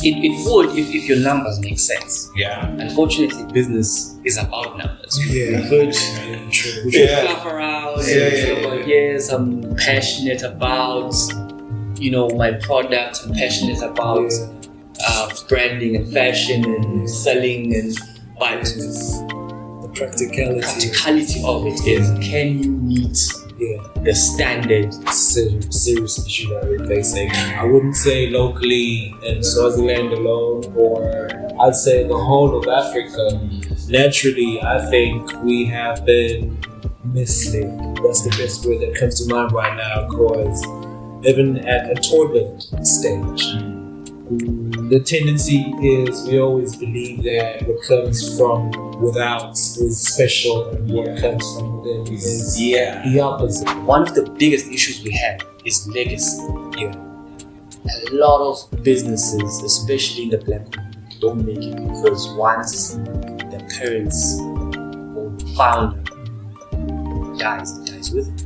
It would if your numbers make sense. Yeah. Unfortunately, business is about numbers. Yeah. We should fluff around. Yes, I'm passionate about, my product. I'm passionate about branding and fashion and selling but the practicality of it is, can you meet the standard? Serious issue that we're facing. I wouldn't say locally in Swaziland alone, or I'd say the whole of Africa. Naturally, I think we have been misled. That's the best word that comes to mind right now, because even at a toddler stage, the tendency is we always believe that what comes from without is special, and what comes from within is the opposite. One of the biggest issues we have is legacy. Yeah. A lot of businesses, especially in the black community, don't make it because once the parents or the founder dies with it.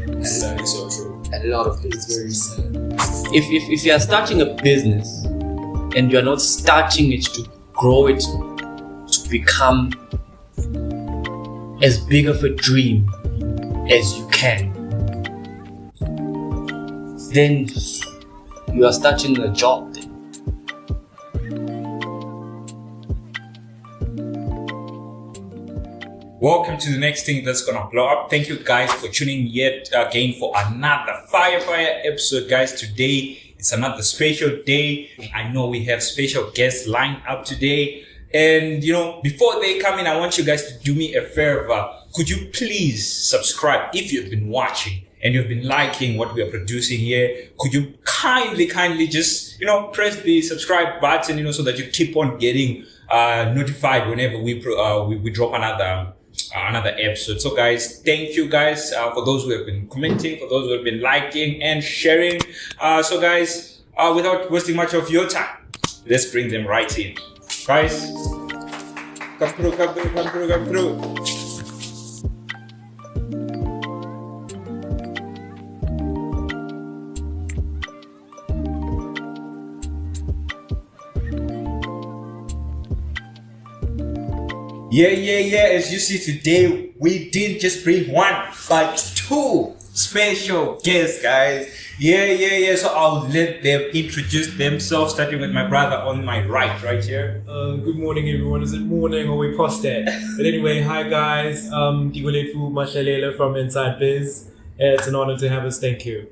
That is so true. A lot of business. Very sad. If you are starting a business and you are not starting it to grow it to become as big of a dream as you can, then you are starting a job then. Welcome to the next thing that's gonna blow up. Thank you guys for tuning yet again for another fire episode, guys. Today it's another special day. I know we have special guests lined up today, and before they come in, I want you guys to do me a favor. Could you please subscribe if you've been watching and you've been liking what we are producing here? Could you kindly just press the subscribe button, so that you keep on getting notified whenever we drop another episode. So guys, thank you guys for those who have been commenting, for those who have been liking and sharing. So guys, without wasting much of your time, let's bring them right in. Guys, come through. Yeah. As you see today, we didn't just bring one, but two special guests, guys. Yeah. So I'll let them introduce themselves, starting with my brother on my right here. Good morning, everyone. Is it morning or we past that? But anyway, hi guys. Tikoleftu, Mahlalela from Inside Biz. It's an honor to have us. Thank you.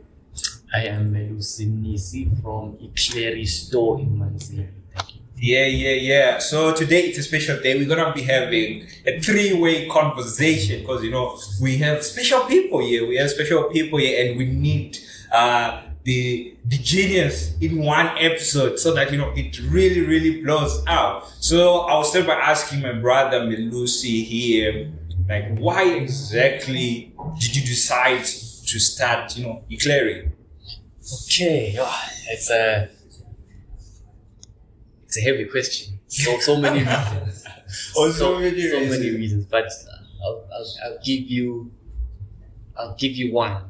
I am Melusi, Mnisi from Ikleri store in Mnisi. Thank you. Yeah. So today it's a special day. We're gonna be having a three-way conversation because we have special people here. And we need the genius in one episode so that it really blows out. So I'll start by asking my brother Melusi here, like, why exactly did you decide to start Ikleri? Okay, it's a heavy question. So many reasons. So many reasons. But I'll give you one.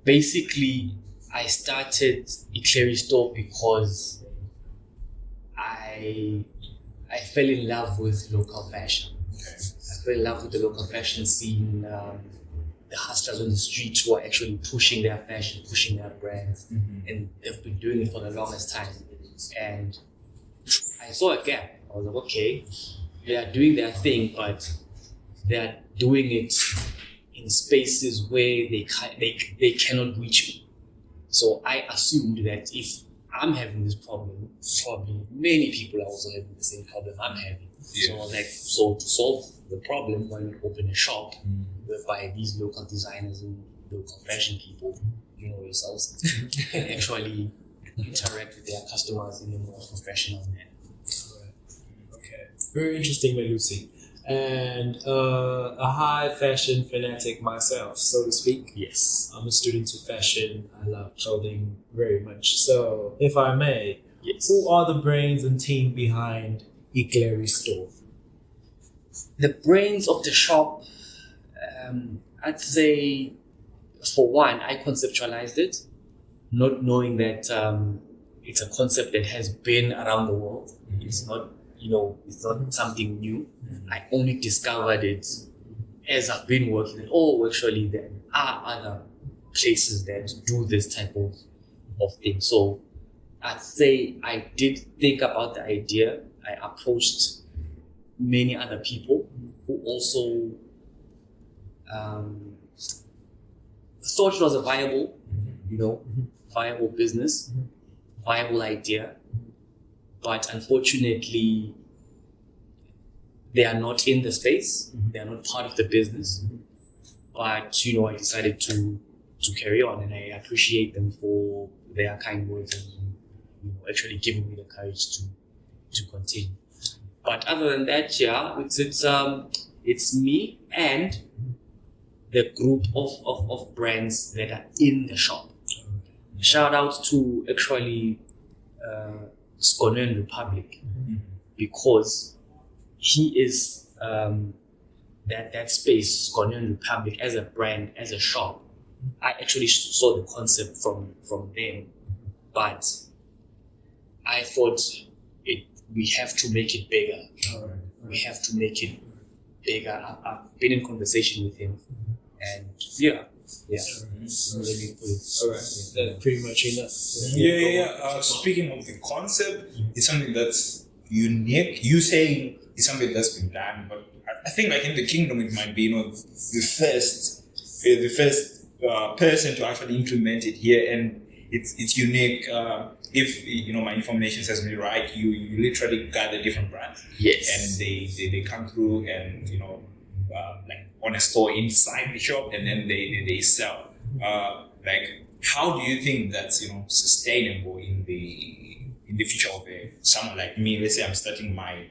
Basically, I started Ikleri store because I fell in love with local fashion. I fell in love with the local fashion scene. The hustlers on the street who are actually pushing their fashion, pushing their brands, and they've been doing it for the longest time. And I saw a gap. I was like, okay, they are doing their thing, but they are doing it in spaces where they cannot reach me. So I assumed that if I'm having this problem, probably many people are also having the same problem I'm having. Yeah. So to solve the problem, why not open a shop whereby these local designers and local fashion people, yourselves, can actually interact with their customers in a more professional manner. Okay. Very interesting, Melusi. And a high fashion fanatic myself, so to speak. Yes. I'm a student of fashion. I love clothing very much. So, if I may, yes. Who are the brains and team behind Ikleri store? The brains of the shop, I'd say, for one, I conceptualized it, not knowing that it's a concept that has been around the world. It's not, it's not something new. I only discovered it as I've been working. Actually, there are other places that do this type of thing. So I'd say I did think about the idea. I approached many other people who also thought it was a viable, viable business, viable idea. But unfortunately, they are not in the space. They are not part of the business. But, I decided to carry on, and I appreciate them for their kind words and, actually giving me the courage to continue. But other than that, it's me and the group of brands that are in the shop. Shout out to actually Sconian Republic, because he is that space, Sconian Republic, as a brand, as a shop. I actually saw the concept from them, but I thought we have to make it bigger. We have to make it bigger. I've been in conversation with him, and yeah. Really good. All right, that's pretty much enough. Speaking of the concept, it's something that's unique. You saying it's something that's been done, but I think like in the kingdom it might be the first person to actually implement it here, and it's unique. If my information says me right, you literally gather different brands, and they come through and like on a store inside the shop, and then they sell. Like, how do you think that's sustainable in the future of someone like me? Let's say I'm starting my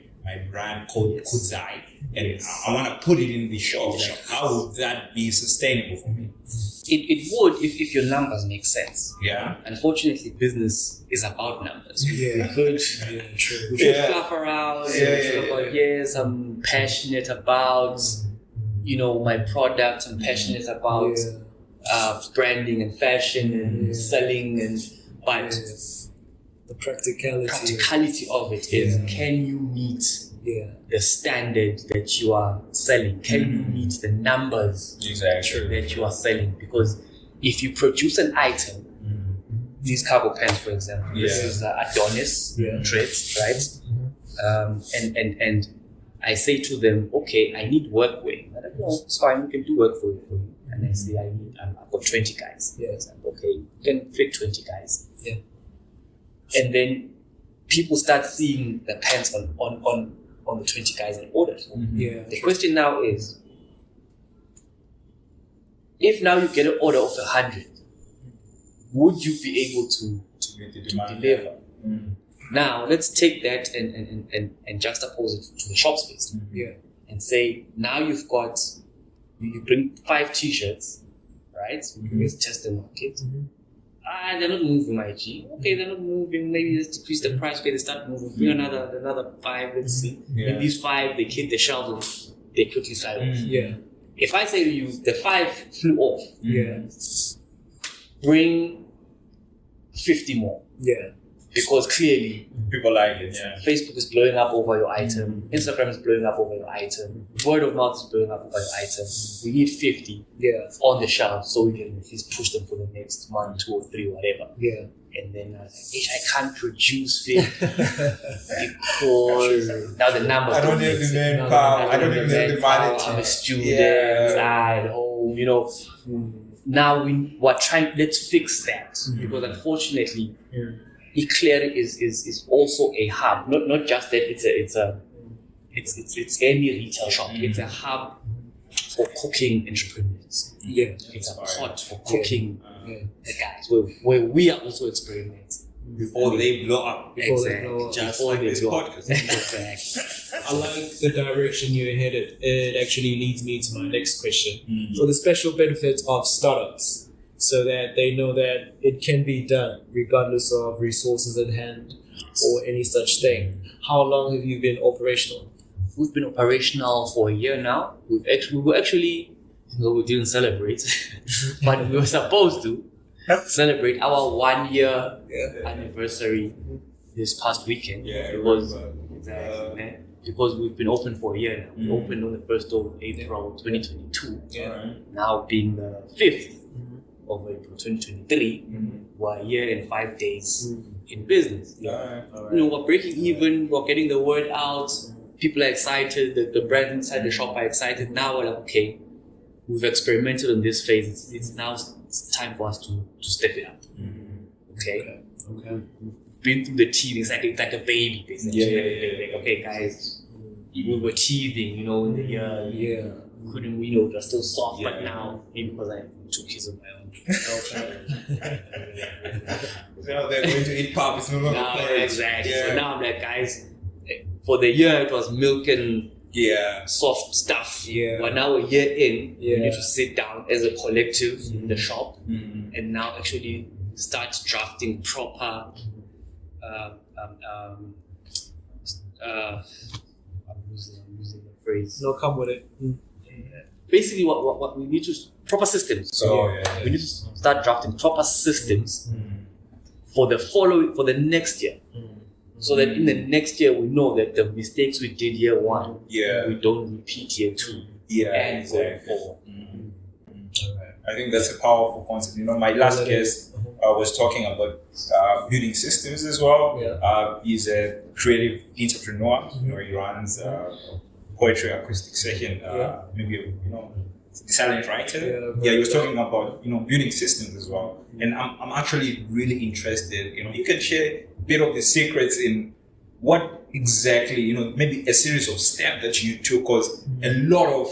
brand called Kudzai, and I want to put it in the shop. Like, how would that be sustainable for me? It would if your numbers make sense. Yeah. Unfortunately, business is about numbers. Yeah. We should fluff around. Yes, I'm passionate about my product. I'm passionate about branding and fashion and selling, but the practicality of it is, can you meet the standard that you are selling? Can you meet the numbers that you are selling? Because if you produce an item, these cargo pants, for example, this is Adonis threads, right? And I say to them, okay, I need workwear. They're like, no, it's fine, we can do work for you. And I say, I've got 20 guys. Like, okay, you can fit 20 guys. And then people start seeing the pants on the 20 guys and order for. The question now is, if now you get an order of 100, would you be able to deliver? Now let's take that and juxtapose it to the shop space. And say, now you bring 5 t-shirts, right? Let's test the market. They're not moving, my G. Okay, they're not moving. Maybe let's decrease the price. Okay, they start moving. Bring another 5. Let's see. In these 5, they hit the shelves. They quickly fly off. If I say to you, the 5 flew off. Bring 50 more. Because clearly people like it. Facebook is blowing up over your item. Instagram is blowing up over your item. Word of mouth is blowing up over your item. We need 50 on the shelf so we can at least push them for the next 1, 2, or 3, whatever. And then I was like, I can't produce 50 because now the numbers. I don't have the manpower. I don't have the money. I'm a student. At home. Now we're trying. Let's fix that because unfortunately. Ikleri is also a hub, not just that it's any retail shop. It's a hub for cooking entrepreneurs. It's a pot for cooking the guys where we are also experimenting before they blow up. Just like this podcast. I like the direction you're headed. It actually leads me to my next question. So the special benefits of startups, so that they know that it can be done regardless of resources at hand or any such thing. How long have you been operational? We've been operational for a year now. We didn't celebrate, but we were supposed to. celebrate our 1 year anniversary this past weekend. Exactly, man. Because we've been open for a year now. We opened on the 1st of April 2022. Now being the 5th of April 2023, we're a year and 5 days in business. We're breaking even, we're getting the word out, people are excited, the brand inside the shop are excited. Now we're like, okay, we've experimented on this phase. It's now time for us to step it up. Okay. We've been through the teething. It's like a baby, basically. Like, okay, guys, we were teething, in the year. Couldn't we? They're still soft, but now maybe because I have 2 kids of my own. Now they're going to eat pop. It's no longer porridge. Exactly. So now I'm like, guys, for the year it was milk and soft stuff. But now a year in, we need to sit down as a collective in the shop and now actually start drafting proper. I'm using the phrase. No, come with it. Basically, what we need to proper systems. We need to start drafting proper systems for the next year, so that in the next year we know that the mistakes we did year 1, we don't repeat year 2, and going forward. I think that's a powerful concept. My last guest was talking about building systems as well. He's a creative entrepreneur. He runs poetry acoustic session. Maybe silent writer. He was talking about building systems as well. And I'm actually really interested. You can share a bit of the secrets in what exactly maybe a series of steps that you took, because a lot of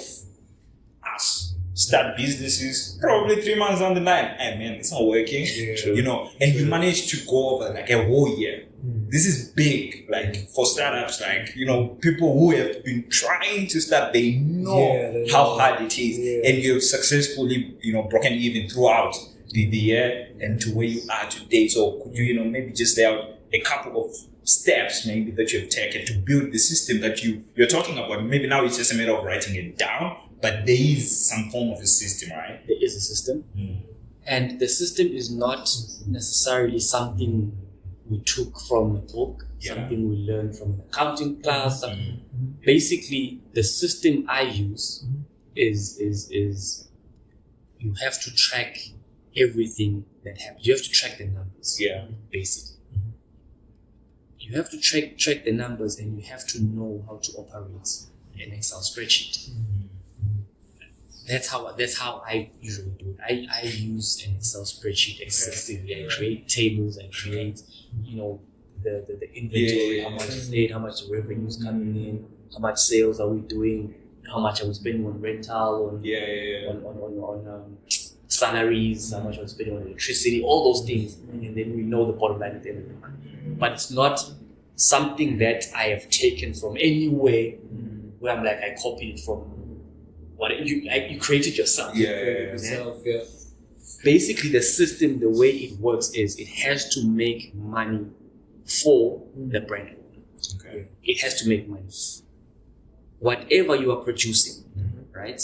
us start businesses probably 3 months down the line. Hey man, it's not working. And you manage to go over like a whole year. This is big, like for startups, like people who have been trying to start, they know how hard it is, and you've successfully broken even throughout the year and to where you are today. So could you maybe just lay out a couple of steps maybe that you've taken to build the system that you're talking about? Maybe now it's just a matter of writing it down, but there is some form of a system, right? There is a system, and the system is not necessarily something we took from a book, something we learned from an accounting class. Basically, the system I use is you have to track everything that happens. You have to track the numbers. Basically, you have to track the numbers, and you have to know how to operate an Excel spreadsheet. That's how I usually do it. I use an Excel spreadsheet extensively. I create tables. I create, the inventory. How much is paid? How much revenue is coming in? How much sales are we doing? How much are we spending on rental? On salaries? How much are we spending on electricity? All those things, and then we know the bottom line at the end of the month. But it's not something that I have taken from anywhere where I'm like I copied it from. What you created yourself. Basically, the system, the way it works is it has to make money for the brand. It has to make money. Whatever you are producing, right?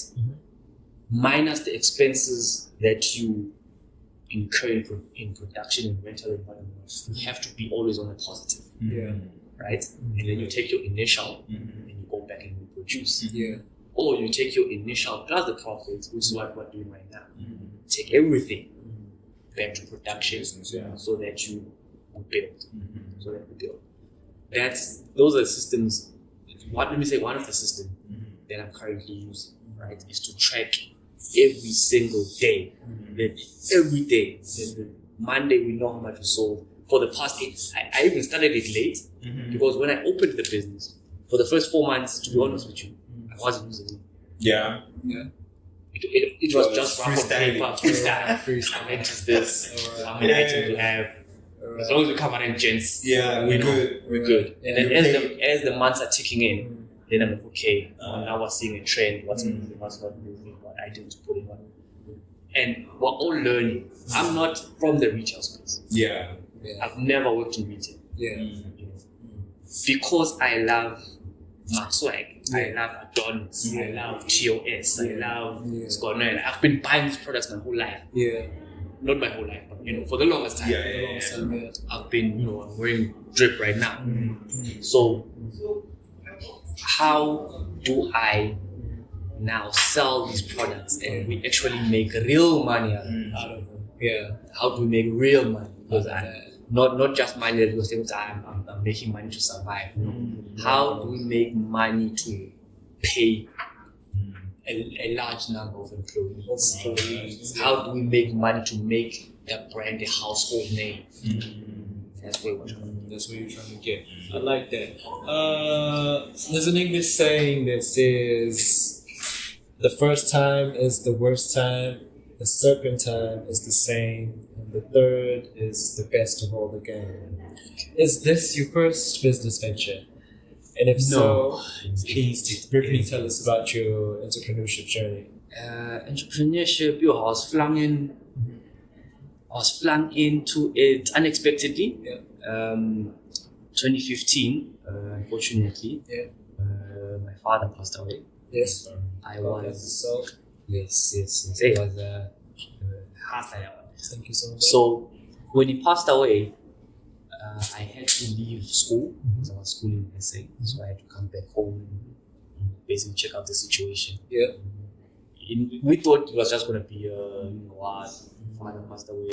Minus the expenses that you incur in production and rental environment, you have to be always on a positive. Right? And then you take your initial and you go back and you produce. Or you take your initial plus the profits, which is what we're doing right now. Take everything back to production so that you build. Those are systems. One of the systems that I'm currently using, right, is to track every single day. Every day. The Monday we know how much we sold. For the past 8, I even started it late because when I opened the business, for the first 4 months, to be honest with you, I wasn't using it. It was just rough on paper, freestyle. How much is this? How many items we have? As long as we cover them gents, we're good. And then as the months are ticking in, then I'm like, okay, now we're seeing a trend. What's moving? What's not moving? What items to put in? And we're all learning. I'm not from the retail space. I've never worked in retail. Because I love my swag. I love Adonis. I love TOS. I love Scornell. I've been buying these products my whole life. not my whole life, but for the longest time. I've been, I'm wearing drip right now. So how do I now sell these products and we actually make real money out of them? Yeah. How do we make real money? Because not just money because I'm making money to survive. How do we make money to pay a large number of employees? How do we make money to make that brand a household name? That's what we're trying That's what you're trying to get. I like that. There's an English saying that says, the first time is the worst time, the second time is the same, and the third is the best of all the game. Is this your first business venture? And if so, please briefly tell us about your entrepreneurship journey. Entrepreneurship, I was flung into it unexpectedly. 2015, unfortunately, my father passed away. Yes. I was So, yes. It was hard. thank you so much. So when he passed away, I had to leave school because I was schooling in SA. So I had to come back home and basically check out the situation. Yeah. We thought it was just going to be, father passed away,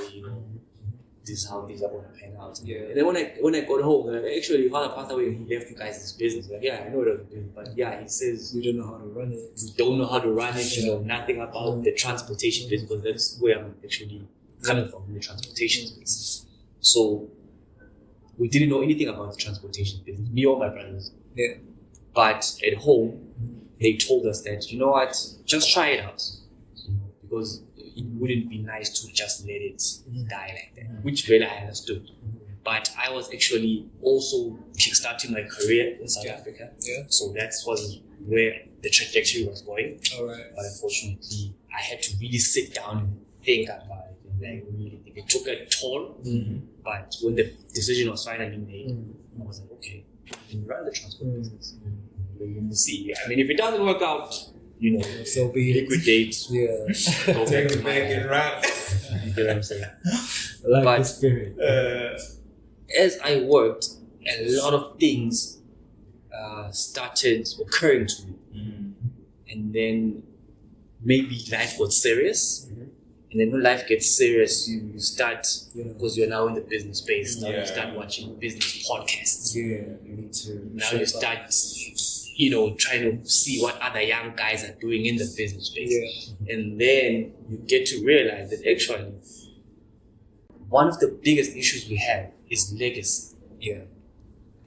this is how things are going to pan out. Yeah. And then when I got home, actually, father passed away and he left you guys this business. Like, I know it was a business, but he says, You don't know how to run it. you don't know how to run it, nothing about the transportation business, because that's where I'm actually coming from, the transportation business. So we didn't know anything about the transportation business, me or my brothers. Yeah. But at home, they told us that, just try it out. Because it wouldn't be nice to just let it die like that, which really I understood. But I was actually also kickstarting my career in South Africa. Yeah. So that was where the trajectory was going. All right. But unfortunately, I had to really sit down and think about it. And really think. It took a toll. But when the decision was finally made, I was like, okay, I can run the transport business. We'll see. I mean, if it doesn't work out, So be it. liquidate. Yeah. Go Take back to it my back life. and run. You get what I'm saying? I like But- the spirit. As I worked, a lot of things started occurring to me. And then maybe life got serious. And then when life gets serious, you start, because you're now in the business space, now you start watching business podcasts. Yeah, you need to. Now you start, trying to see what other young guys are doing in the business space. Yeah. And then you get to realize that actually, one of the biggest issues we have is legacy. Yeah.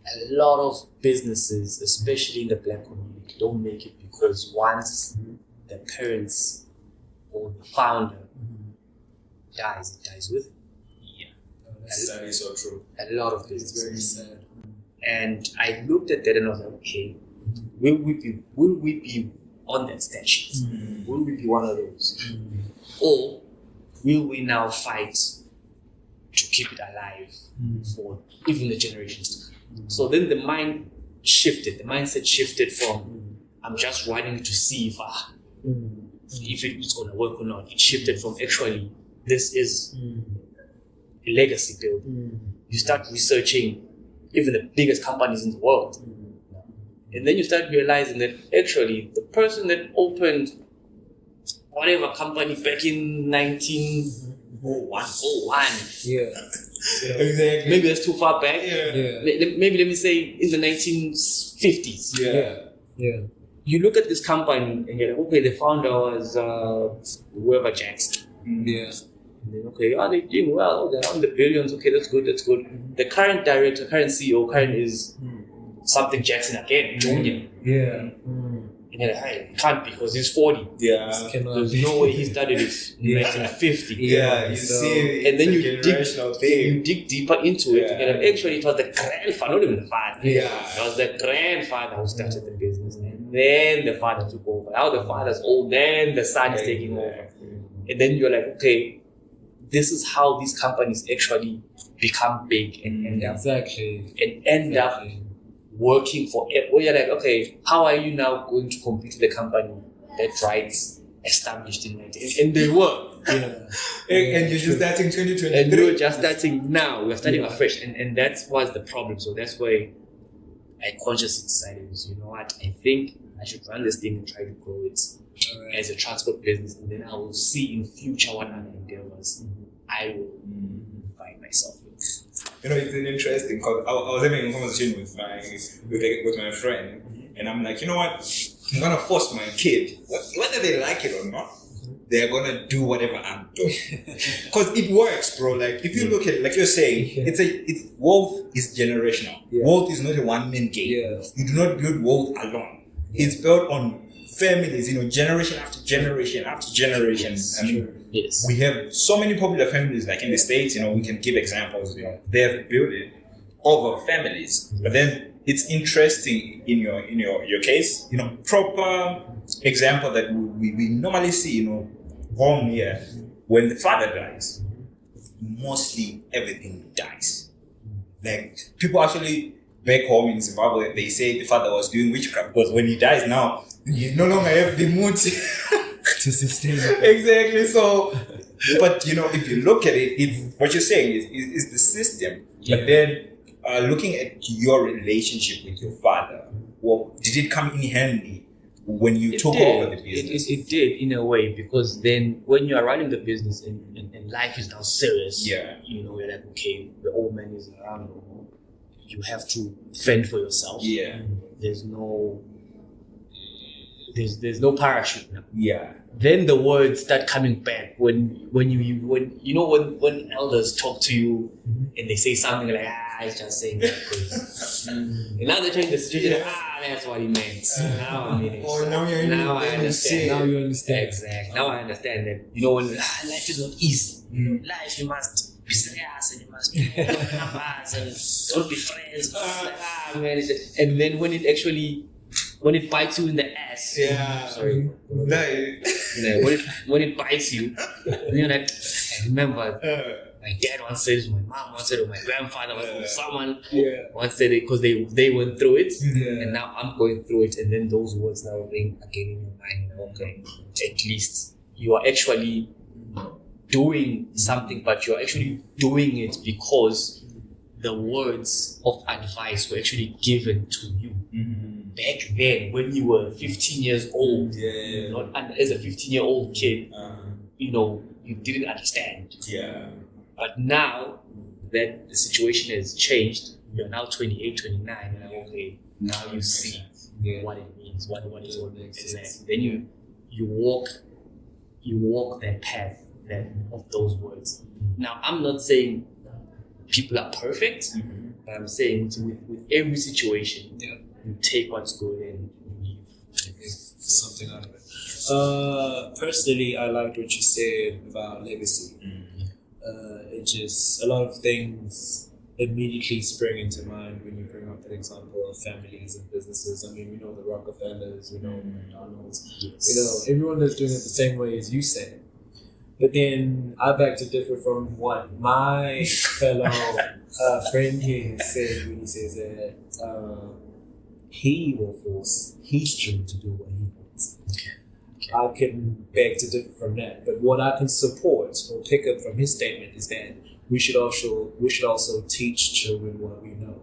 A lot of businesses, especially in the Black community, don't make it because once the parents or the founder dies, it dies with. That is so true. A lot of It's businesses. very sad. And I looked at that and I was like, okay, will we be on that stage? Will we be one of those? Or will we now fight to keep it alive for even the generations? So then the mindset shifted from I'm just running to see if it's going to work or not. It shifted from actually this is a legacy build. You start researching even the biggest companies in the world. And then you start realizing that actually the person that opened whatever company back in 1901, Yeah. Exactly. maybe that's too far back. Yeah. Maybe let me say in the 1950s. Yeah. You look at this company and you're like, okay, the founder was whoever Jackson. Yeah. And then, okay, are they doing well? They're on the billions. Okay, that's good. The current director, current CEO, is something Jackson again, Junior. Yeah. And you're like, hey, it can't be because he's 40. Yeah. There's no way he started it in 1950. Yeah, you So- see, And then it's you a dig, generational thing. you dig deeper into it. Yeah. And you're like, actually, it was the grandfather, not even the father. Yeah. It was the grandfather who started the business. And then the father took over. Now the father's old, then the son is taking over. And then you're like, okay, this is how these companies actually become big and end up working for it. Well, you're like, okay, how are you now going to compete with a company that writes established in 19? And they were. And you're just starting 2023. And we're just starting now. We're starting afresh, and that was the problem. So that's why I consciously decided, you know what? I think I should run this thing and try to grow it as a transport business, and then I will see in future what other endeavors I will find myself in. You know, it's an interesting because I was having a conversation with my friend, and I'm like, you know what? I'm gonna force my kid, whether they like it or not, they're gonna do whatever I'm doing because it works, bro. Like if you look at, like you're saying, it's wealth is generational. Wealth is not a one-man game. You do not build wealth alone. It's built on families, you know, generation after generation after generation. I mean, we have so many popular families, like in the States, you know, we can give examples. You know, they have built it over families. But then it's interesting in your case, you know, proper example that we normally see, you know, home here, when the father dies, mostly everything dies. Like people actually back home in Zimbabwe, they say the father was doing witchcraft because when he dies now, you no longer have the mood to sustain it. Exactly. So, but you know, if you look at it, what you're saying is the system. But then looking at your relationship with your father, well, did it come in handy when you took over the business? It did in a way, because then when you are running the business and life is now serious, you know, you're like, okay, the old man is around, you have to fend for yourself. There's no parachute now. Then the words start coming back when elders talk to you and they say something like, it's just saying that because and now they're trying the situation, that's what he meant. Now I mean it. Now I understand. Now you understand. Exactly. Now I understand that, you know, when life is not easy. Life, you must be serious and you must be numbers and don't be friends. Man, and then when it bites you in the ass. Sorry. When it bites you, you're like, I remember my dad once said it, my mom once said it, my grandfather once said it, someone once said it, because they went through it, and now I'm going through it, and then those words now ring again in your mind. Okay, at least you are actually doing something, but you're actually doing it because the words of advice were actually given to you. Back then, when you were 15 years old, not as a 15-year-old kid, you know, you didn't understand. But now that the situation has changed, you're now 28, 29, and okay, now you see what it means, what is all exactly. Then you walk that path of those words. Now, I'm not saying people are perfect, but I'm saying with every situation, you take what's good and you leave something out of it. Personally, I liked what you said about legacy. It just, a lot of things immediately spring into mind when you bring up that example of families and businesses. I mean, we know the Rockefellers, we know McDonald's, you know, everyone that's doing it the same way as you said. But then I beg to differ from what my fellow friend here said when he says that he will force his children to do what he wants. I can beg to differ from that. But what I can support or pick up from his statement is that we should also teach children what we know.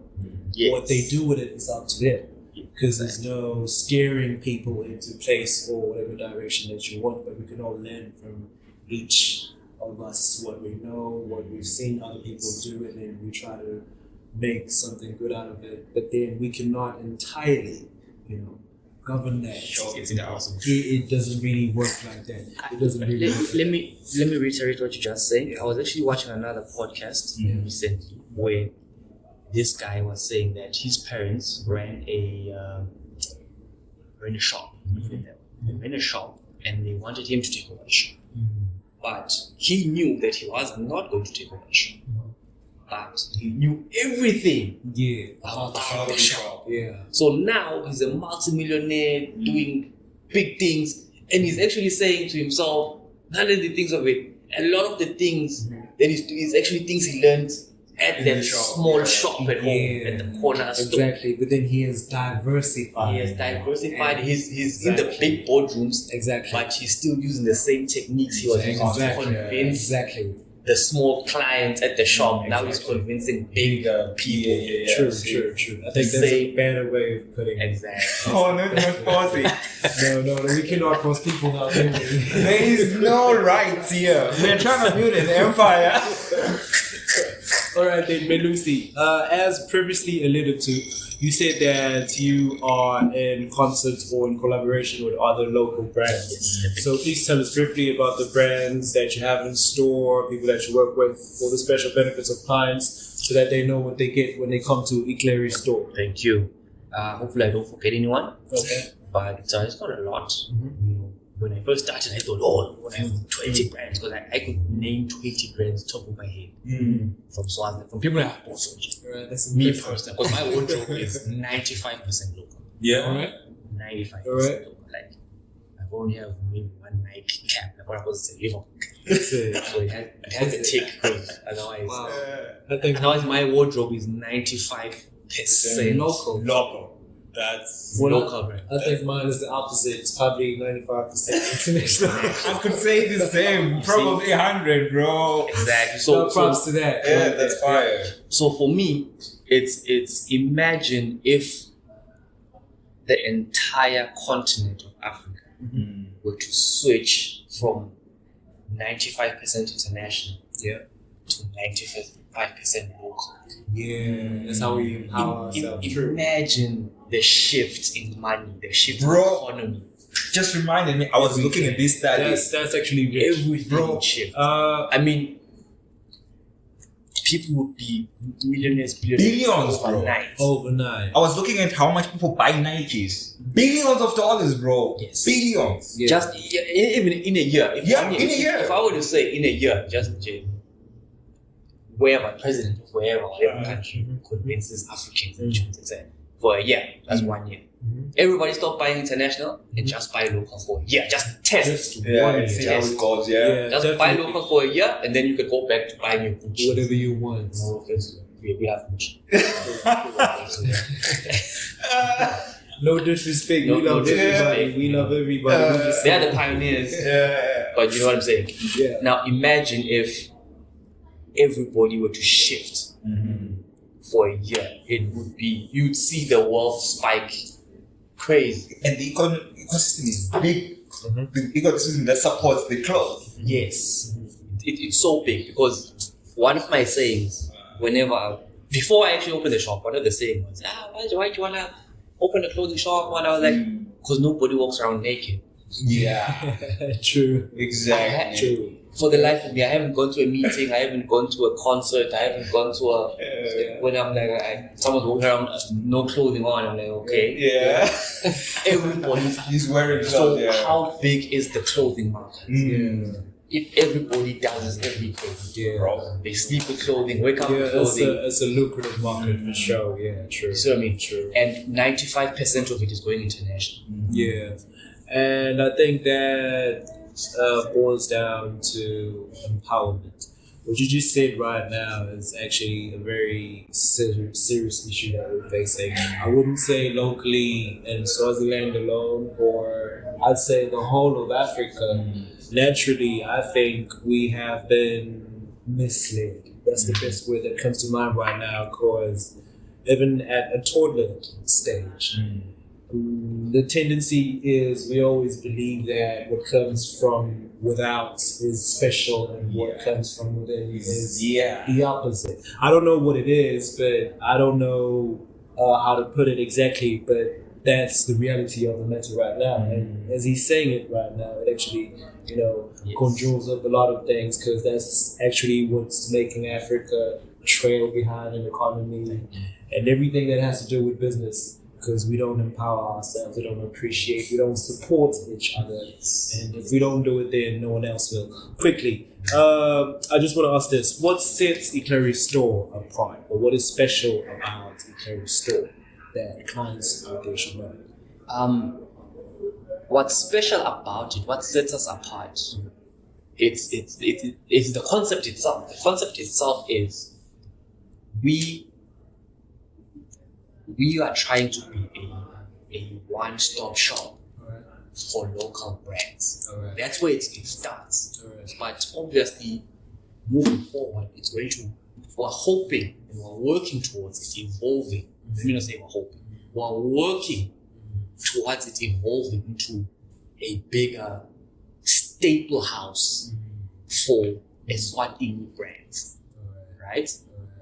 What they do with it is up to them. Because there's no steering people into place or whatever direction that you want, but we can all learn from each of us what we know, what we've seen other people do, and then we try to make something good out of it. But then we cannot entirely, you know, govern that. It's impossible. It doesn't really work like that. It doesn't really let me reiterate what you just said. I was actually watching another podcast recently where this guy was saying that his parents ran a shop. They ran a shop and they wanted him to take over the shop. But he knew that he was not going to take over the shop. But he knew everything about the shop. So now he's a multi-millionaire doing big things, and he's actually saying to himself, none of the things of it, a lot of the things that he's doing is actually things he learned at that small shop at home, at the corner store. Exactly, but then he has diversified. He has diversified. He's in the big boardrooms, but he's still using the same techniques he was using to convince the small clients at the shop. Now he's convincing big people. True. I think that's a better way of putting it. Exactly. Oh, no, not forcing. No, we cannot force people out there. There is no rights here. We're trying to build an empire. All right then, Melusi. As previously alluded to, you said that you are in concert or in collaboration with other local brands. Yes. So please tell us briefly about the brands that you have in store, people that you work with, all the special benefits of clients, so that they know what they get when they come to Ikleri store. Thank you. Hopefully I don't forget anyone. Okay. But it's not a lot. You know, when I first started, I thought, I have 20 brands, because I could name 20 brands top of my head from Swaziland, from people that have bought soldiers. Right, that's Me personally, because my wardrobe is 95% local. Yeah. All right. 95% All right. local. Like, I've only have maybe one Nike cap. Like, what I was saying, That's it. so it had to take because otherwise, I think otherwise my wardrobe is 95% Local. That's local brand. I think mine is the opposite. It's probably 95% international. I could say the same. Probably 100, bro. Exactly. So So props to that. Yeah, that's fire. So for me, it's imagine if the entire continent of Africa were to switch from 95% international to 95% local. Yeah, that's how we empower ourselves. Imagine the shift in money, the shift Bro. in economy. Just reminded me, I was looking at this study. That's actually rich. Everything would shift. I I mean, people would be millionaires, Billions, bro. overnight. overnight. I was looking at how much people buy Nikes. Billions of dollars, bro. Yes. Billions. Yeah. Just even in a year. In a year. If I were to say in a year, just wherever, president of whatever country convinces Africans and chooses it for a year, that's 1 year. Everybody stop buying international and just buy local for a year. Just test. Just Yeah, one and see year. how it goes, yeah. Just buy definitely. local for a year and then you can go back to buying your Gucci. Whatever you want. No offense, we have Gucci. No disrespect. No- we love no everybody. disrespect. We love everybody. We just- They're the pioneers. Yeah. But you know what I'm saying? Yeah. Now imagine if everybody were to shift for a year. It would be, you'd see the wealth spike crazy. And the ecosystem is big. The ecosystem that supports the clothes. Yes. It's so big because one of my sayings, before I actually opened the shop, one of the sayings was, why do you want to open a clothing shop? And I was like, because nobody walks around naked. Yeah. True. Exactly. True. For the life of me, I haven't gone to a meeting, I haven't gone to a concert, I haven't gone to when I'm like, someone's walking around no clothing on, I'm like, okay. Yeah. Everybody's He's wearing so clothes, yeah. how big is the clothing market? Yeah. If everybody does everything, Yeah. Bro. they sleep with clothing, wake up Yeah, with it's clothing. a lucrative market for sure. Yeah, true. You see what I mean? True. And 95% of it is going international. Yeah, and I think that boils down to empowerment. What you just said right now is actually a very serious issue that we're facing. I wouldn't say locally in Swaziland alone, or I'd say the whole of Africa. Naturally, I think we have been misled. That's the best word that comes to mind right now, because even at a toddler stage, the tendency is we always believe that what comes from without is special and what comes from within is the opposite. I don't know what it is, but I don't know how to put it exactly, but that's the reality of the matter right now. And as he's saying it right now, it actually, conjures up a lot of things, because that's actually what's making Africa trail behind in economy and everything that has to do with business. Because we don't empower ourselves, we don't appreciate, we don't support each other. And if we don't do it, then no one else will. Quickly, I just want to ask this. What sets Ikleri store apart? Or what is special about Ikleri store that clients out there should know? What's special about it, what sets us apart, it's the concept itself. The concept itself is we are trying to be a one-stop shop Alright. for local brands. Alright. That's where it starts. Alright. But obviously, moving forward, it's going to. We're hoping and we're working towards it evolving. Let me not say we're hoping. We're working towards it evolving into a bigger staple house for Eswatini brands, right?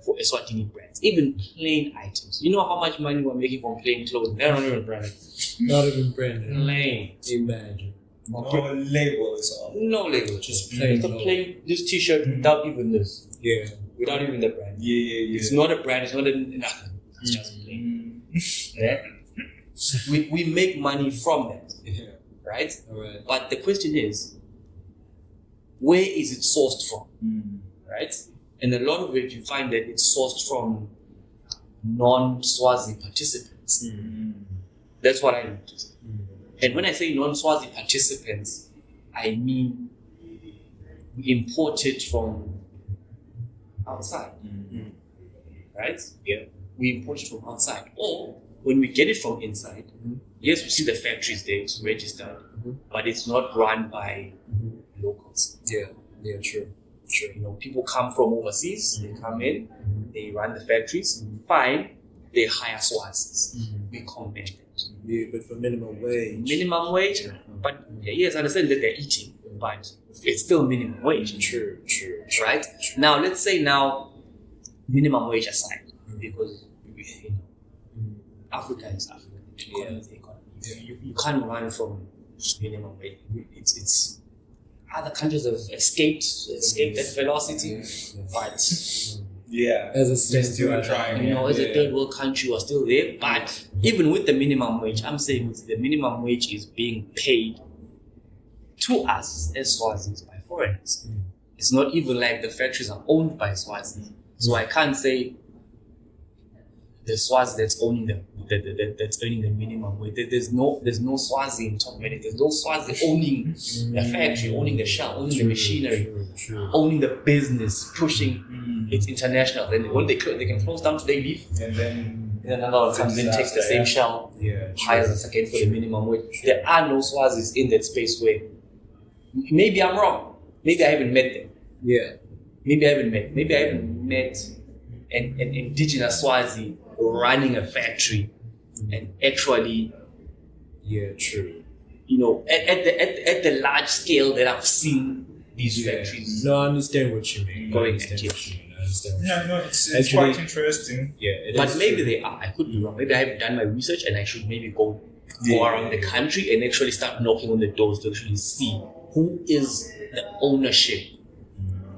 For Eswatini brands, even plain items. You know how much money we're making from plain clothing? They're not even branded. Not even branded. Plain. Imagine. No label is all. No label. Just plain. It's a plain. This T-shirt without even this. Yeah. Without even the brand. Yeah. It's not a brand. It's not nothing. It's just plain. Yeah. We make money from that, Yeah. right? Alright. But the question is, where is it sourced from, right? And a lot of it, you find that it's sourced from non-Swazi participants. That's what I noticed. And when I say non-Swazi participants, I mean we import it from outside, right? Yeah. We import it from outside. Or when we get it from inside, yes, we see the factories there, it's registered, but it's not run by locals. Yeah. Yeah. True. True. You know, people come from overseas, they come in, they run the factories, fine, they hire Swazis. We commend it. Yeah, but for minimum wage. Minimum wage, but yes, I understand that they're eating, but it's still minimum wage. True. Right? Now, let's say minimum wage aside, because you know, Africa is Africa. The economy is the economy. You can't run from minimum wage. It's other countries have escaped that velocity, but Yeah. As a stands Still right trying. you know, as a Yeah. third world country, we're still there. But even with the minimum wage, I'm saying the minimum wage is being paid to us as Swazis by foreigners. It's not even like the factories are owned by Swazis. So I can't say the Swazi that's owning that's earning the minimum wage. There's no Swazi in top management. There's no Swazi owning the factory, owning the shop, owning the machinery, owning the business, pushing it international. Then when they can close down today, leave, And then and then another comes in, takes the same shell, Yeah. hires us again for the minimum wage. There are no Swazis in that space where maybe I'm wrong. Maybe I haven't met them. Yeah. Maybe I haven't met an indigenous Swazi running a factory and actually, Yeah. True. you know, at the large scale that I've seen these factories. No, I understand what you mean. Going I understand at what you mean. I understand. What yeah, no, it's Actually- quite interesting. Yeah. It But is maybe true. they are. I could be wrong. Maybe I haven't done my research and I should maybe go Yeah. around the country and actually start knocking on the doors to actually see who is the ownership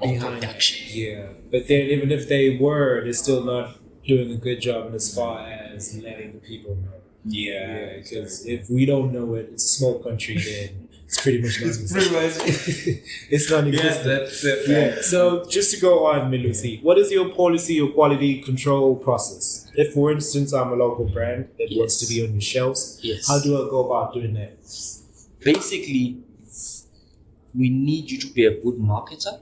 of Behind- production. Yeah, but then even if they were, they're still not doing a good job in as far as letting the people know. Yeah, Because if we don't know it, it's a small country, then it's pretty much It's pretty much. it's not Yeah, existent. that's it. Yeah. So just to go on, Melusi, what is your policy or quality control process? If, for instance, I'm a local brand that wants to be on your shelves, Yes. how do I go about doing that? Basically, we need you to be a good marketer.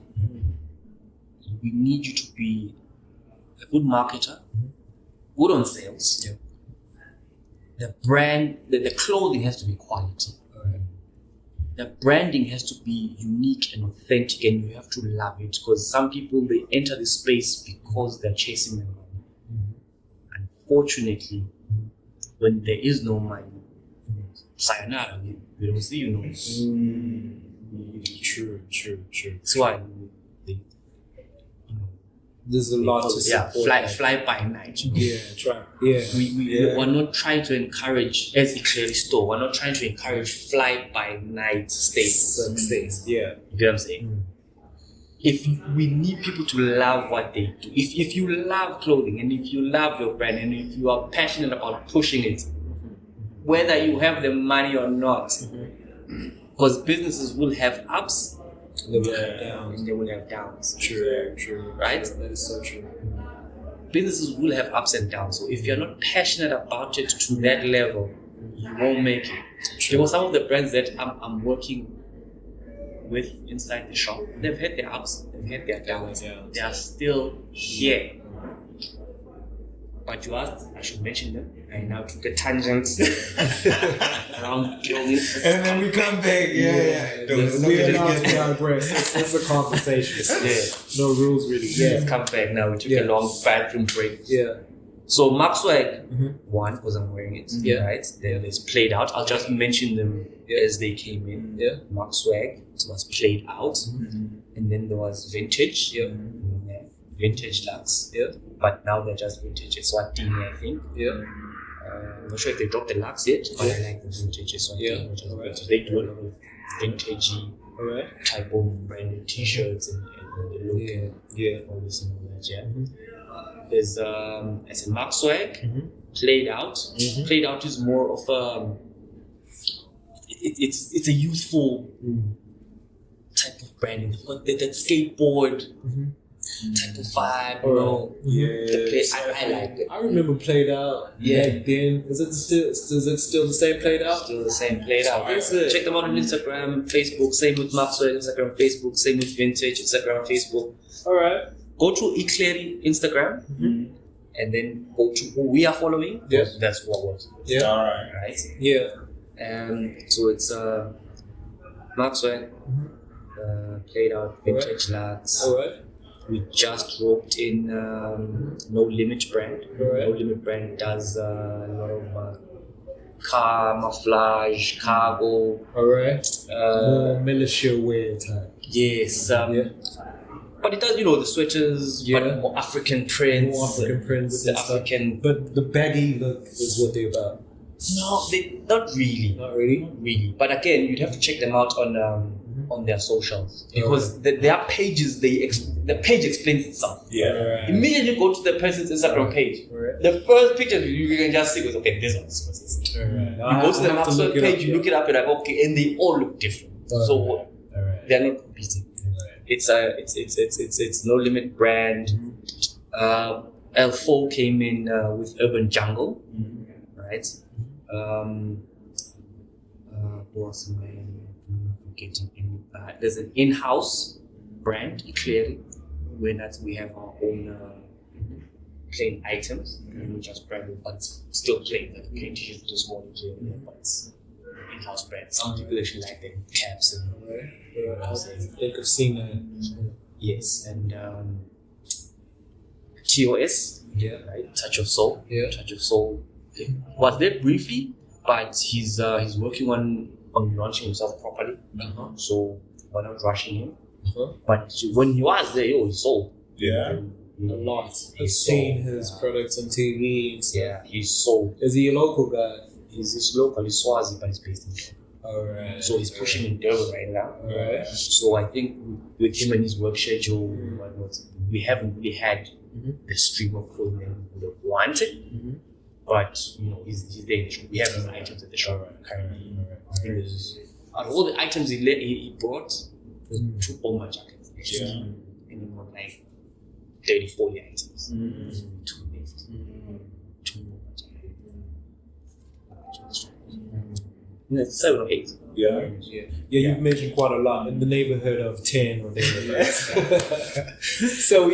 We need you to be a good marketer, good on sales. Yeah. The brand, the clothing has to be quality. Alright. The branding has to be unique and authentic, and you have to love it, because some people, they enter the space because they're chasing the money. Unfortunately, when there is no money, sayonara, we don't see you no more. True. That's why There's a lot to support. fly by night. Yeah, try. Yeah. We're not trying to encourage, as Ikleri store, we're not trying to encourage fly by night states. Some states. Yeah. You get what I'm saying? If we need people to love what they do, if you love clothing and if you love your brand and if you are passionate about pushing it, whether you have the money or not, because businesses will have ups They will have downs. and they will have downs. True. Right? That is so true. Businesses will have ups and downs. So if you're not passionate about it to that level, you won't make it. There were some of the brands that I'm working with inside the shop. They've had their ups, they've had their downs. They are still here. but you asked, I should mention them. I now took a tangent around clothing. And then we come back. Yeah. We are not digress. It's a conversation. Yeah. No rules really. Let's come back now. We took a long bathroom break. Yeah. So Mark Swag, one, because I'm wearing it, right? Then it's Played Out. I'll just mention them as they came in. Yeah. Mark Swag, it was Played Out. And then there was Vintage. Yeah. Vintage Lux. Yeah. But now they're just Vintage Eswatini, I think. Yeah. I'm not sure if they dropped the Lux yet, but I like the Vintage Eswatini. Yeah. Alright. They do a lot of vintagey Alright. type of branded t-shirts and the look and all this and all that, yeah. There's I said Mark Swag, Played Out. Played Out is more of it's a youthful type of branding. They've got that skateboard type of vibe, you know. I like it. I remember Played Out back then. Is it still the same Played Out? Still the same Played Out. Right. Check them out on Instagram, Facebook. Same with Mark Swag, Instagram, Facebook. Same with Vintage, Instagram, Facebook. Alright. Go to Ikleri Instagram and then go to who we are following. Yes. That's what was. Yeah. Alright. Right? Yeah. So it's Mark Swag, Played Out, Vintage Lux. Alright. We just roped in No Limit brand. Alright. No Limit brand does a lot of camouflage, cargo. Alright. More militia wear type. Yes. But it does, the sweaters, but more African prints. More African prints. With the African. But the baggy look is what they're about. No, not really. Not really? Not really. But again, you'd have to check them out on their socials because their pages, the page explains itself. Yeah. Right. Immediately go to the person's Instagram page. Right. The first picture you can just see was this one. Right. You go to the Maxwell page, you look it up, you're like, okay, and they all look different. So they're not competing. It's No Limit brand. L4 came in with Urban Jungle, right? What's my forgetting? There's an in-house brand, Ikleri, where we have our own plain items, and we just brand it, but it's still plain. Like plain t-shirts, too small, but it's in-house brand. Some people actually like them caps and. I think I've seen that. Yes, and TOS, right? Touch of Soul, Touch of Soul was there briefly, but he's working on launching himself properly. So we're not rushing him. But when he was there, he sold. Yeah. A lot. I've seen his products on TV and stuff. Yeah, he's sold. Is he a local guy? He's local, he's Swazi, but he's based in Durban. Alright. So he's pushing in Durban right now. Alright. So I think with him and his work schedule, we haven't really had the stream of clothing we wanted. But he's there in the shop. We have some items at the shop currently. I think there's out of all the items he brought, there's 2 bomber jackets. And he brought like 30, 40 items. 2 left. 2 bomber jackets. 7 or 8. Yeah, you've mentioned quite a lot in the neighborhood of 10 or there. So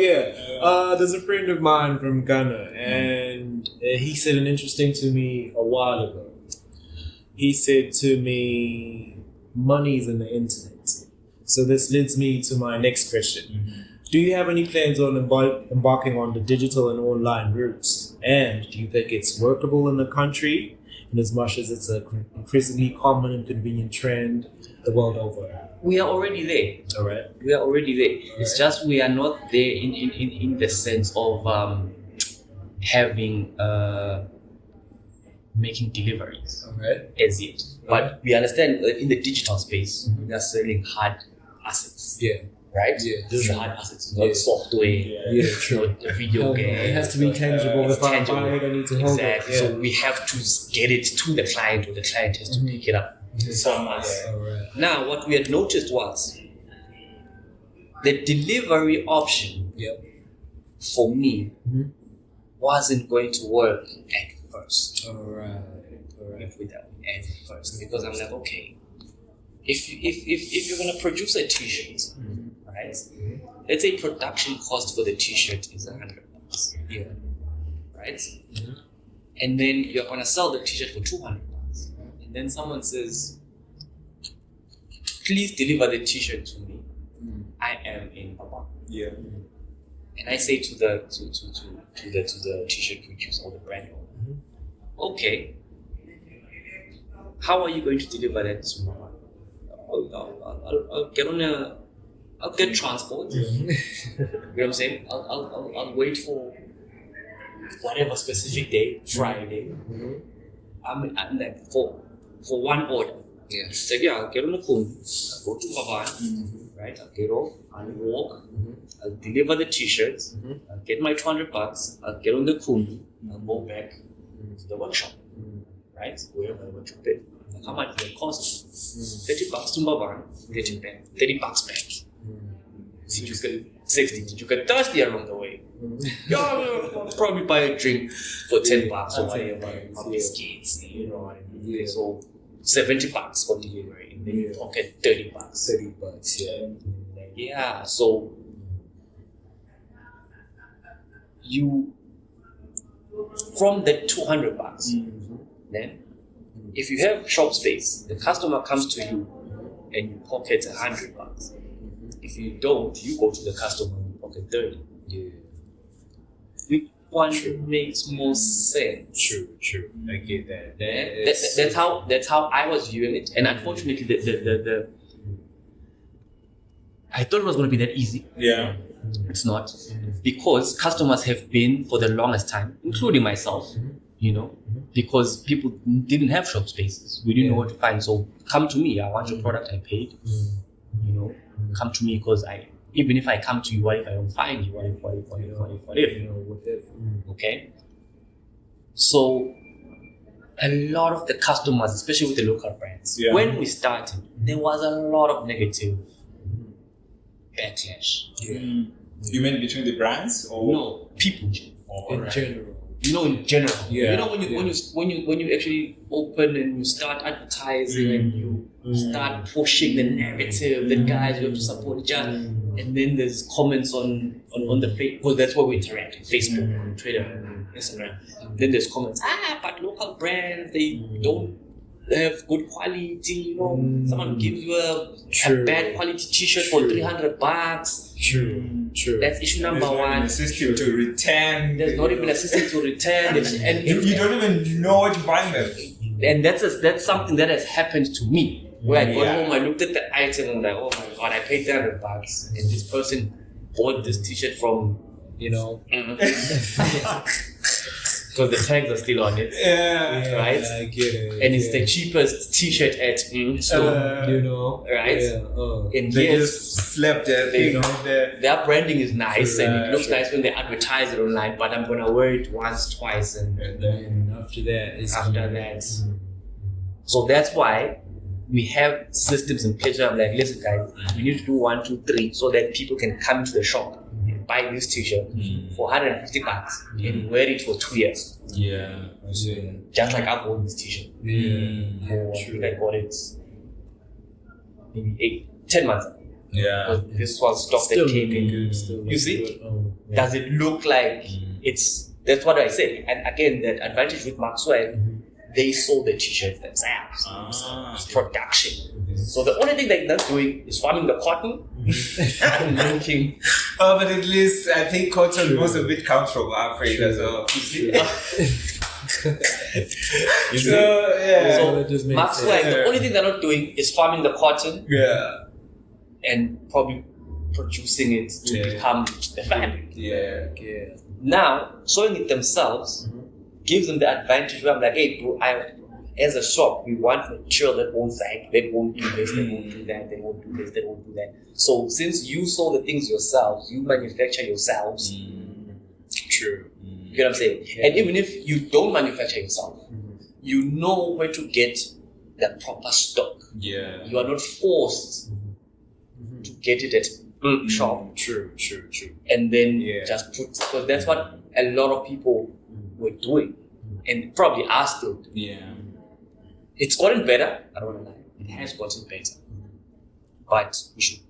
there's a friend of mine from Ghana, and he said an interesting to me a while ago. He said to me, money's in the internet. So this leads me to my next question. Do you have any plans on embarking on the digital and online routes? And do you think it's workable in the country, in as much as it's an increasingly common and convenient trend the world over? We are already there. All right. We are already there. It's just we are not there in the sense of having making deliveries as yet. But we understand that in the digital space, we are selling hard assets. Yeah. Right? Yeah. Those are hard assets, not software, true. not a video game. It has to be tangible. It's If I tangible. buy it, I need to hold it. Exactly. So we have to get it to the client, or the client has to pick it up from us. Alright. Now, what we had noticed was the delivery option for me wasn't going to work at first. Alright. At first, because I'm like, okay, if you're gonna produce a t-shirt, right? Let's say production cost for the t-shirt is $100. Yeah. Right? right? And then you're gonna sell the t-shirt for $200, and then someone says, "Please deliver the t-shirt to me. I am in Papa." Yeah. And I say to the t-shirt producer or the brand owner, "Okay, how are you going to deliver that to Mama? I'll get on I'll get transport. You know what I'm saying? I'll wait for whatever specific day, Friday. I'm like for one order. Yeah. So yeah, I'll get on the phone, I'll go to Pavan, right? I'll get off, I'll walk, I'll deliver the t-shirts, I'll get my $200, I'll get on the Kumbi, I'll go back to the workshop, right? Wherever the workshop is. How much will it cost? $30 to Pavan, $30 back, $30 back. See, you get 60, you get thirsty along the way. I'll probably buy a drink for $10 or whatever, biscuits, you know what I mean? Yeah. So $70 for delivery, and then you pocket $30. $30, yeah. Yeah, so you from the $200, then if you have shop space, the customer comes to you and you pocket $100. If you don't, you go to the customer and you pocket 30. Yeah. Which one makes more sense? True. I get that. That's how I was viewing it, and unfortunately, the I thought it was going to be that easy. Yeah. It's not, because customers have been for the longest time, including myself. You know, because people didn't have shop spaces. We didn't know what to find. So come to me. I want your product. I paid. You know, come to me, because even if I come to you, what if I don't find you? What if? Okay. So a lot of the customers, especially with the local brands, when we started, there was a lot of negative backlash. You mean between the brands or No, people. In general. You know, in general. Yeah. You know, when you actually open and you start advertising and you start pushing the narrative that guys, you have to support each other, and then there's comments on the Facebook, because that's where we interact, Facebook, Twitter, Instagram. Then there's comments, but local brands, they don't have good quality, you know. Someone gives you a bad quality t-shirt for $300. True. That's issue number one. a system to return. There's not even a system to return. And you don't even know what to find them. And that's something that has happened to me. Where I got home, I looked at the item and I'm like, oh my god, I paid $300, and this person bought this t-shirt from, You know. because the tags are still on it, right? I get it. And it's the cheapest t-shirt at store, you know, right? And They yes, just slapped their thing on there. their branding is nice and it looks nice when they advertise it online, but I'm gonna wear it once, twice, and then after that, So that's why we have systems in place where I'm like, listen guys, we need to do 1, 2, 3 so that people can come to the shop and buy this t-shirt for $150 and wear it for 2 years. yeah. Just like I've worn this t-shirt. I think I got it maybe 10 months ago. Yeah. This was stock that came in. You see? Does it look like it's, that's what I said. And again, the advantage with Maxwell, they sold the t-shirts themselves. Production. So the only thing they're not doing is farming the cotton and making. Oh, but at least I think cotton, most of it comes from Africa. So, So Maxwell, the only thing they're not doing is farming the cotton and probably producing it to become the fabric. Now, sewing it themselves gives them the advantage where I'm like, hey, bro, as a shop, we want material that won't sag, that won't do this, that won't do that, that won't do this, that won't do that. So since you sew the things yourselves, you manufacture yourselves. True. You get what I'm saying? And even if you don't manufacture yourself, you know where to get the proper stock. You are not forced to get it at shop. True. And then just put, because that's what a lot of people were doing, and probably are still doing. It's gotten better, I don't want to lie. It has gotten better. But we should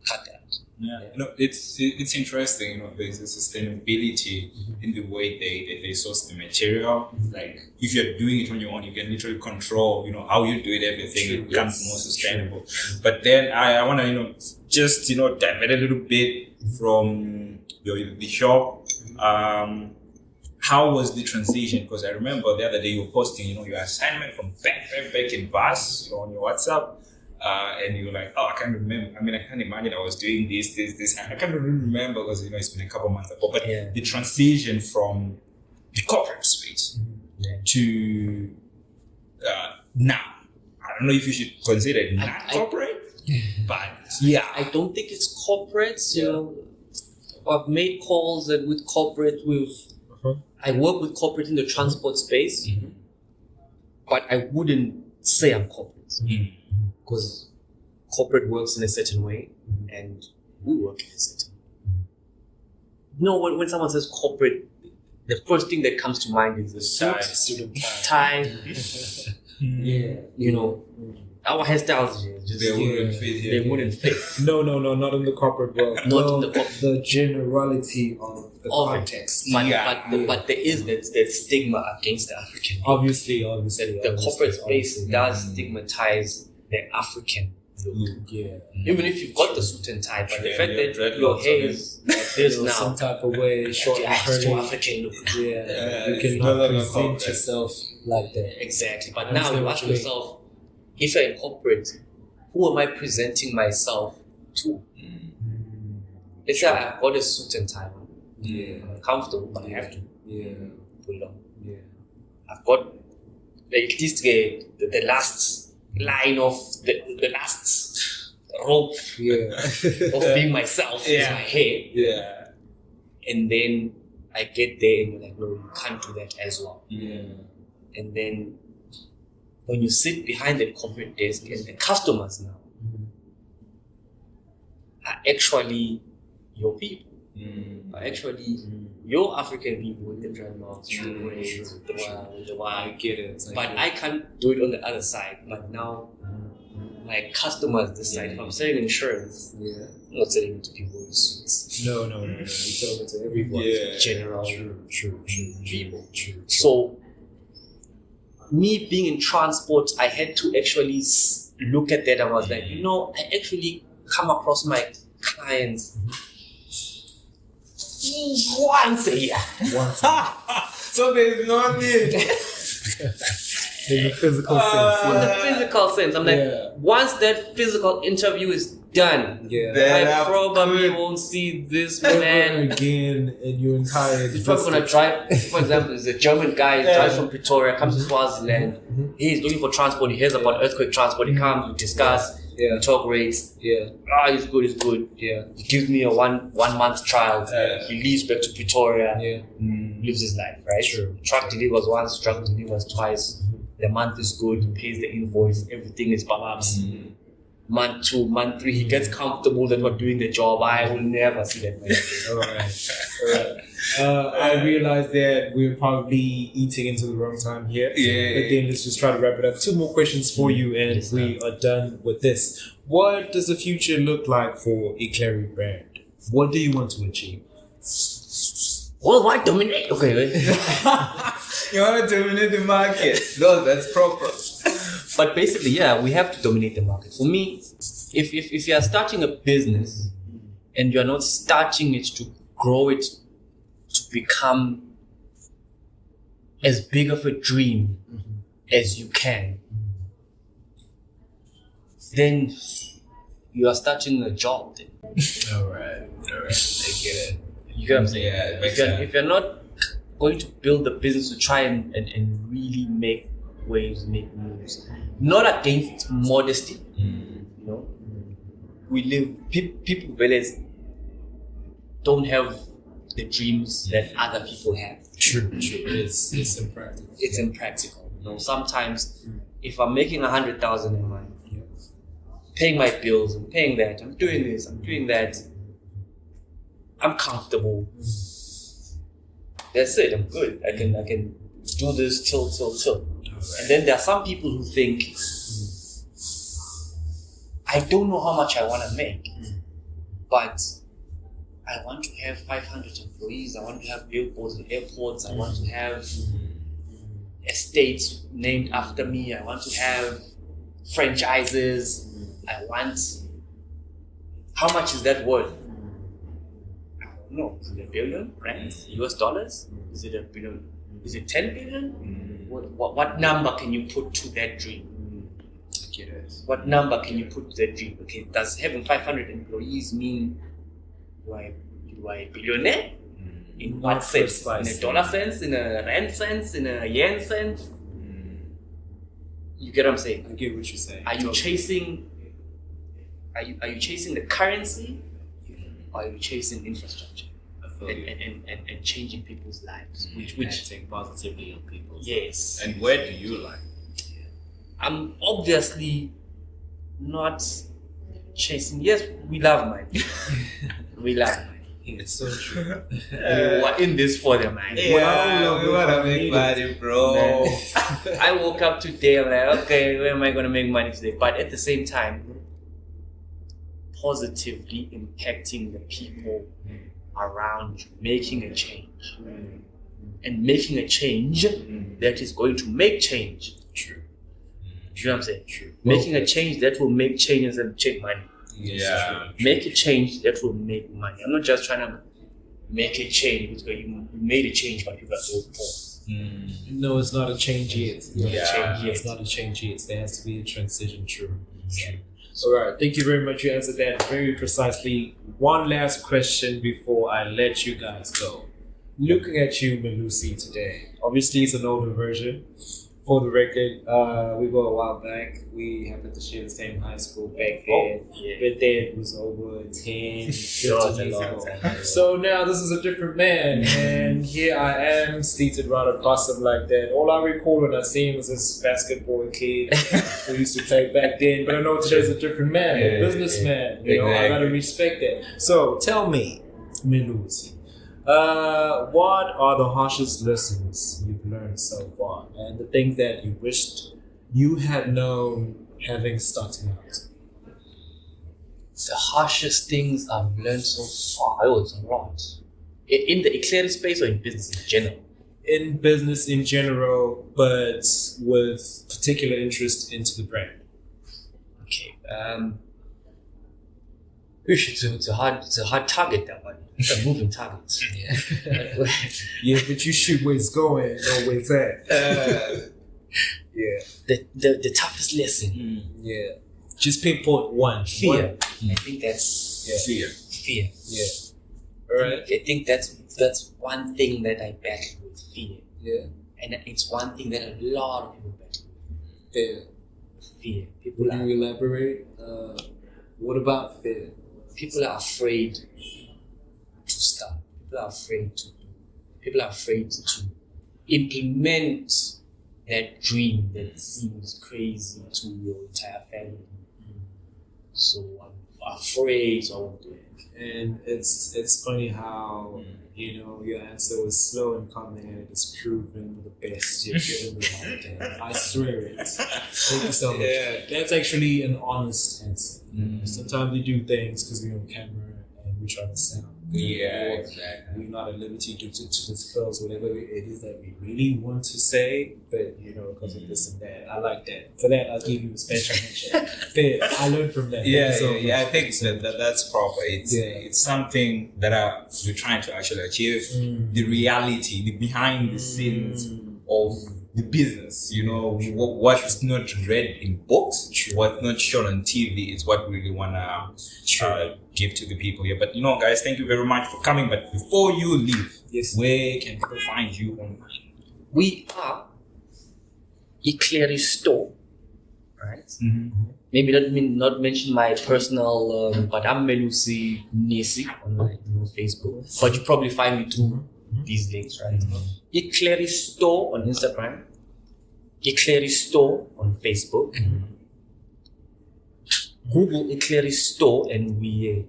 cut that. Yeah, it's interesting. There's a sustainability in the way they source the material. Like if you're doing it on your own, you can literally control, how you do it. Everything it becomes more sustainable. But then I want to, just divert a little bit from the shop. How was the transition? Because I remember the other day you were posting, your assignment from back in VAS on your WhatsApp. And you were like, I can't remember. I can't imagine I was doing this. I can't really remember because, it's been a couple months ago. But the transition from the corporate space to now, I don't know if you should consider it not corporate, but yeah. I don't think it's corporate. I've made calls and with corporate, I work with corporate in the transport space, but I wouldn't say I'm corporate. Because corporate works in a certain way and we work in a certain way. When someone says corporate, the first thing that comes to mind is the suit, tie. Our hairstyles they wouldn't fit. No, not in the corporate world. The generality of the context. But there is that stigma against the African. Obviously. The corporate space does stigmatize the African look. Yeah. Even if you've got the suit and tie, but the fact that your hair is like this now, some type of way, short and curly, African look. You cannot present yourself like that. Exactly. But now you ask yourself, if you're in corporate, who am I presenting myself to? Let's say I've got a suit and tie on. I'm comfortable, but I have to pull it on. I've got at least the last line of the last rope of being myself is my hair. And then I get there and you're like, no, you can't do that as well. And then when you sit behind the corporate desk and the customers now are actually your people. Are actually your African people with the dreadlocks, the wire. I get it. But I can't do it on the other side. But now my customers this side, if I'm selling insurance, I'm not selling it to people with suits. No. You sell it to everyone. General True. people. True. So me being in transport, I had to actually look at that. I was like, I actually come across my clients once a year. So there's no need. In the physical sense. In the physical sense. I'm like, once that physical interview is done, I probably won't see this man again in your entire He's probably going to drive, for example, there's a German guy, he drives from Pretoria, comes to Swaziland. He's looking for transport, he hears about earthquake transport, he comes, we discuss, we talk rates. He's good. He gives me a one month trial. He leaves back to Pretoria, lives his life, right? True. Truck delivers once, truck delivers twice. The month is good, he pays the invoice, everything is babs. Month 2, month 3, he gets comfortable that we're doing the job. I will never see that man. Alright. I realize that we're probably eating into the wrong time here. But then let's just try to wrap it up. 2 more questions for you and we are done with this. What does the future look like for Ikleri brand? What do you want to achieve? Worldwide dominate. Okay. You want to dominate the market. No, that's proper. But basically, we have to dominate the market. For me, if you are starting a business and you are not starting it to grow it to become as big of a dream as you can, then you are starting a job then. Alright. I get it. You get what I'm saying? If you're not going to build the business to try and really make waves, make moves, not against modesty, we live, people realize don't have the dreams that other people have. True. It's impractical. It's impractical. Sometimes if I'm making 100,000 a month, paying my bills, I'm paying that, I'm doing this, I'm doing that, I'm comfortable. That's it, I'm good. I can do this till. Right. And then there are some people who think, I don't know how much I want to make. but I want to have 500 employees. I want to have billboards in airports. I want to have estates named after me. I want to have franchises. I want. How much is that worth? I don't know. Is it $1 billion, right? US dollars? Is it $1 billion? Is it 10 billion? What number can you put to that dream? What number can you put to that dream? Okay, does having 500 employees mean you are a billionaire? In what sense? In a dollar sense? In a rand sense? In a yen sense? You get what I'm saying? I get what you're saying. Are you chasing? Are you chasing the currency, or are you chasing infrastructure and changing people's lives? Which acting positively on people. Yes. And where do you like? I'm obviously not chasing. Yes, we love money. We love money. It's so true. We're in this for the money. Yeah, we wanna make money, bro. I woke up today, I'm like, okay, where am I gonna make money today? But at the same time, positively impacting the people around you, making a change. And making a change that is going to make change. True. You know what I'm saying? True. Making a change that will make changes and make money. Yeah. Make a change that will make money. I'm not just trying to make a change because you made a change, but you got so poor. No, it's not a change yet. It's not a change yet. There has to be a transition. True. All right. Thank you very much. You answered that very precisely. One last question before I let you guys go. Looking at you, Melusi, today. Obviously, it's an older version. For the record, we go a while back. We happened to share the same high school back then. But then it was over 10, 15 years ago. So now this is a different man. And here I am, seated right across him like that. All I recall when I see him was this basketball kid who used to play back then. But I know today's a different man, a businessman. You know, I gotta respect that. So tell me, Melusi, what are the harshest lessons you've learned so far, and the things that you wished you had known having started out? The harshest things I've learned so far, it's a lot. In the Ikleri space or in business in general? In business in general, but with particular interest into the brand. Okay. It's a hard target, that one. It's a moving target. Yeah, but you shoot where it's going, not where it's at. The toughest lesson. Yeah. Just pinpoint one. Fear. I think that's fear. Yeah. All right. I think that's one thing that I battle with, fear. Yeah. And it's one thing that a lot of people battle with. Fear. People Can you elaborate? What about fear? People are afraid to start. People are afraid to do. People are afraid to implement that dream that seems crazy to your entire family. So I'm afraid, so I won't do it. And it's funny how your answer was slow and calm and it's proven the best you've given me all day. I swear it. Thank you so much. Yeah. That's actually an honest answer. Sometimes we do things because we're on camera and we try to sound good. Yeah, exactly. We're not at liberty to disclose whatever it is that we really want to say, but because of this and that. I like that. For that, I'll give you a special mention. I learned from that. I think that's proper. It's something that we're trying to actually achieve. The reality, the behind the scenes of the business. What's not read in books, what's not shown on TV, is what we really wanna give to the people here. But guys, thank you very much for coming. But before you leave, where can people find you online? We are Ikleri store, right? Maybe not mention my personal, but I'm Melusi Mnisi on Facebook. But you probably find me through these links, right? Ikleri store on Instagram, Ikleri store on Facebook. Google Ikleri store, and we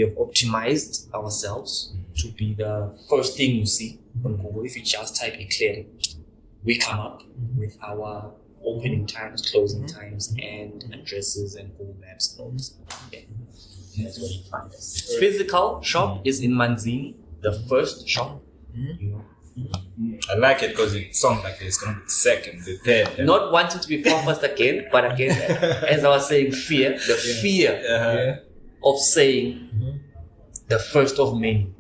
have optimized ourselves to be the first thing you see on Google. If you just type Ikleri, we come up with our opening times, closing times, and addresses and Google Maps and all this. That's where you find us. Physical shop is in Mnisi, the first shop. You know. I like it because it sounds like it's going to be the second, the third. Not wanting to be promised again, but again, as I was saying, fear of saying the first of many.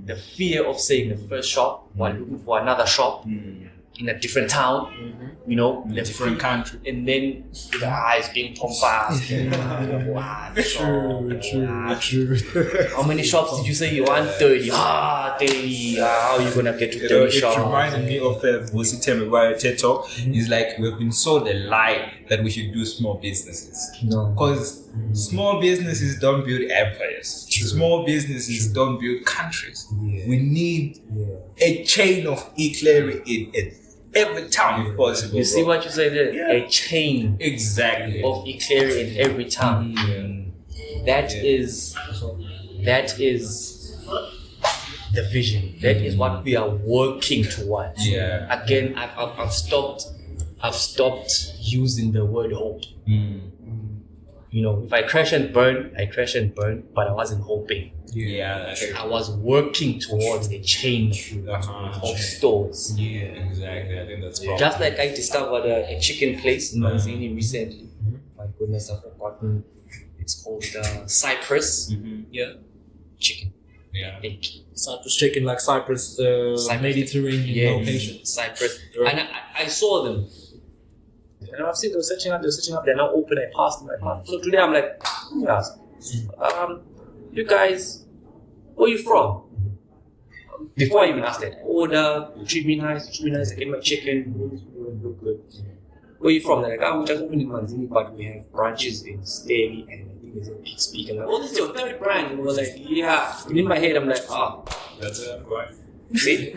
The fear of saying the first shop while looking for another shop in a different town, you know, In a different country. and then the eyes being pompous. True. How many shops did you say you want? 30. 30. How are you gonna get to 30 It shops? reminded me of Vusi Temi TED Talk. It's like we've been sold a lie that we should do small businesses. No. Because small businesses don't build empires. Small businesses don't build countries. We need a chain of Ikleri in every town if possible. You see bro. what you say there? Yeah. A chain Exactly. of Ikleri in every town. That is the vision. That is what we are working towards. Yeah. Again, I've stopped using the word hope. You know, if I crash and burn, but I wasn't hoping. Yeah. I was working towards a chain of stores. Yeah, exactly. I think that's probably. Just like I discovered a chicken place in Mnisi recently. My goodness, I've forgotten. It's called Cyprus. Yeah, chicken. Yeah. Cyprus chicken, like Cyprus, the Mediterranean location. Cyprus. Right. And I saw them. And I've seen them setting up. They're now open. I passed them. So today I'm like, yes. You guys, where you from? Before I even asked that, order, treat me nice, I get my chicken, look good. Where you from? They're like, we just opened in Mnisi, but we have branches in Steli and I think there's a Big Speak. I'm like, this is your third branch. And I was like, yeah. And in my head, I'm like, That's it. I'm going. see?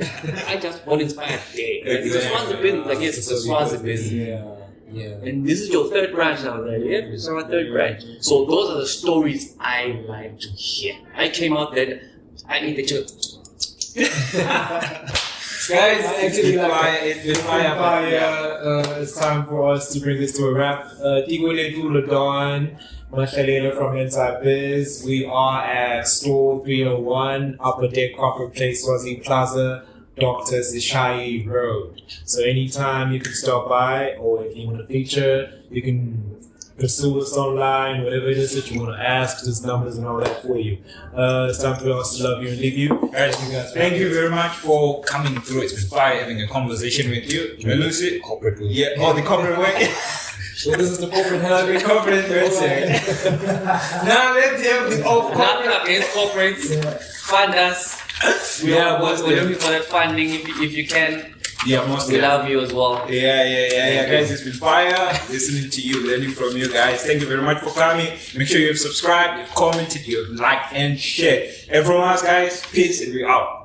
I just want inspired day. Like, it's a Swazi business. Like, yes, it's a Swazi business. Yeah. And this is your third branch now. Like, yeah, this is our third branch. So those are the stories I like to hear. I came out there, I need the church. Guys, actually, it's been fire. It's time for us to bring this to a wrap. Tikoleftu, Mahlalela from Inside Biz. We are at store 301, Upper Deck Corporate Place, Swazi Plaza, Dr. Sishai Road. So anytime you can stop by, or if you want to feature, you can pursue us online, whatever it is that you want to ask, there's numbers and all that for you. It's time for us to love you and leave you. Guys, thank you very much for coming through. It's been fun having a conversation with you. Melusi. Corporate way. Yeah, the corporate way. So this is the corporate hell. The corporate way. Now let's have the off Nothing against corporates. Fund us. We're looking for that funding if you can. Yeah, most We love you as well. Yeah, guys, it's been fire listening to you, learning from you guys. Thank you very much for coming. Make sure you've subscribed, you've commented, you've liked and shared. Everyone else, guys, peace and we out.